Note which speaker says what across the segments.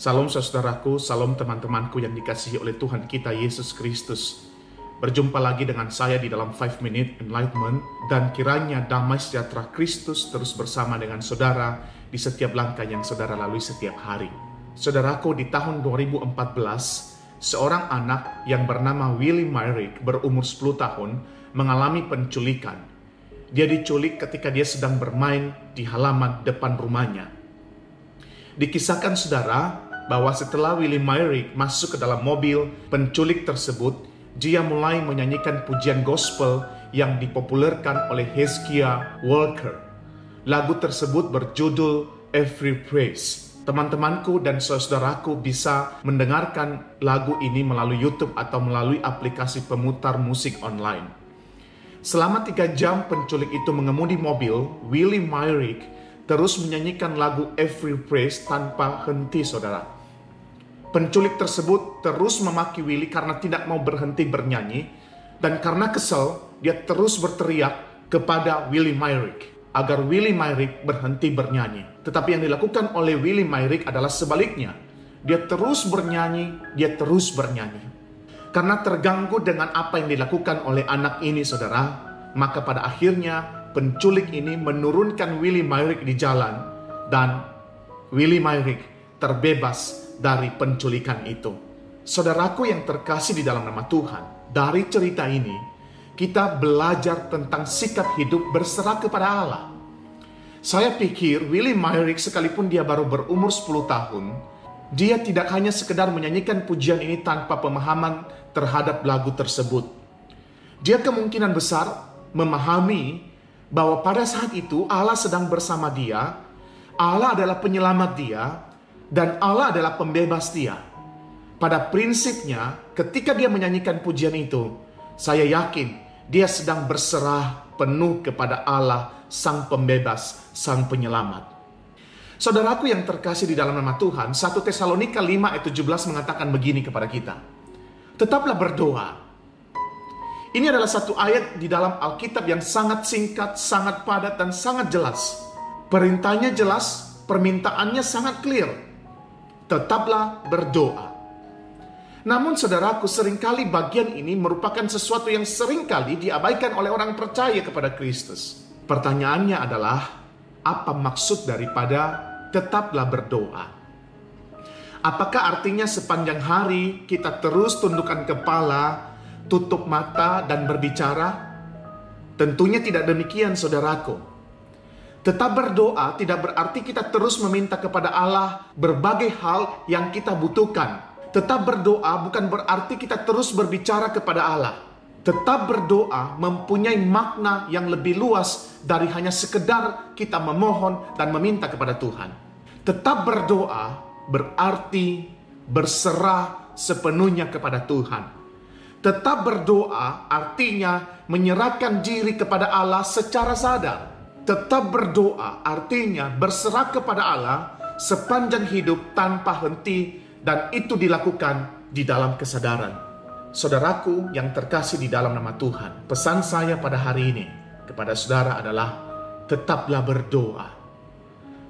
Speaker 1: Salam saudaraku, salam teman-temanku yang dikasihi oleh Tuhan kita Yesus Kristus. Berjumpa lagi dengan saya di dalam 5 Minute Enlightenment, dan kiranya damai sejahtera Kristus terus bersama dengan saudara di setiap langkah yang saudara lalui setiap hari. Saudaraku, di tahun 2014, seorang anak yang bernama Willie Myrick berumur 10 tahun mengalami penculikan. Dia diculik ketika dia sedang bermain di halaman depan rumahnya. Dikisahkan saudara bahwa setelah Willie Myrick masuk ke dalam mobil penculik tersebut, dia mulai menyanyikan pujian gospel yang dipopulerkan oleh Hezekiah Walker. Lagu tersebut berjudul Every Praise. Teman-temanku dan saudaraku bisa mendengarkan lagu ini melalui YouTube atau melalui aplikasi pemutar musik online. Selama 3 jam penculik itu mengemudi mobil, Willie Myrick terus menyanyikan lagu Every Praise tanpa henti, saudara. Penculik tersebut terus memaki Willie karena tidak mau berhenti bernyanyi, dan karena kesal, dia terus berteriak kepada Willie Myrick agar Willie Myrick berhenti bernyanyi. Tetapi yang dilakukan oleh Willie Myrick adalah sebaliknya. Dia terus bernyanyi, dia terus bernyanyi. Karena terganggu dengan apa yang dilakukan oleh anak ini, saudara, maka pada akhirnya penculik ini menurunkan Willie Myrick di jalan, dan Willie Myrick terbebas dari penculikan itu. Saudaraku yang terkasih di dalam nama Tuhan, dari cerita ini kita belajar tentang sikap hidup berserah kepada Allah. Saya pikir Willie Myrick sekalipun dia baru berumur 10 tahun, dia tidak hanya sekedar menyanyikan pujian ini tanpa pemahaman terhadap lagu tersebut. Dia kemungkinan besar memahami bahwa pada saat itu Allah sedang bersama dia, Allah adalah penyelamat dia, dan Allah adalah pembebas dia. Pada prinsipnya, ketika dia menyanyikan pujian itu, saya yakin dia sedang berserah penuh kepada Allah, Sang Pembebas, Sang Penyelamat. Saudaraku yang terkasih di dalam nama Tuhan, 1 Tesalonika 5 ayat 17 mengatakan begini kepada kita. Tetaplah berdoa. Ini adalah satu ayat di dalam Alkitab yang sangat singkat, sangat padat, dan sangat jelas. Perintahnya jelas, permintaannya sangat clear. Tetaplah berdoa. Namun saudaraku, seringkali bagian ini merupakan sesuatu yang seringkali diabaikan oleh orang percaya kepada Kristus. Pertanyaannya adalah, apa maksud daripada tetaplah berdoa? Apakah artinya sepanjang hari kita terus tundukkan kepala, tutup mata dan berbicara? Tentunya tidak demikian, saudaraku. Tetap berdoa tidak berarti kita terus meminta kepada Allah berbagai hal yang kita butuhkan. Tetap berdoa bukan berarti kita terus berbicara kepada Allah. Tetap berdoa mempunyai makna yang lebih luas dari hanya sekedar kita memohon dan meminta kepada Tuhan. Tetap berdoa berarti berserah sepenuhnya kepada Tuhan. Tetap berdoa artinya menyerahkan diri kepada Allah secara sadar. Tetap berdoa artinya berserah kepada Allah sepanjang hidup tanpa henti, dan itu dilakukan di dalam kesadaran. Saudaraku yang terkasih di dalam nama Tuhan, pesan saya pada hari ini kepada saudara adalah tetaplah berdoa.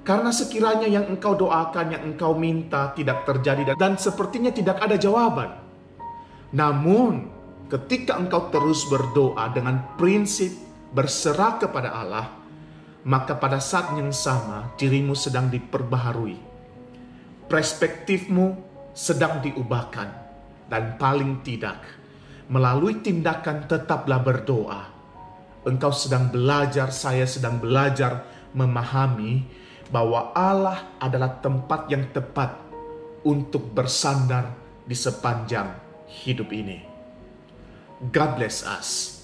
Speaker 1: Karena sekiranya yang engkau doakan, yang engkau minta tidak terjadi dan sepertinya tidak ada jawaban. Namun, ketika engkau terus berdoa dengan prinsip berserah kepada Allah, maka pada saat yang sama dirimu sedang diperbaharui. Perspektifmu sedang diubahkan. Dan paling tidak, melalui tindakan tetaplah berdoa, engkau sedang belajar, saya sedang belajar memahami bahwa Allah adalah tempat yang tepat untuk bersandar di sepanjang hidup ini. God bless us.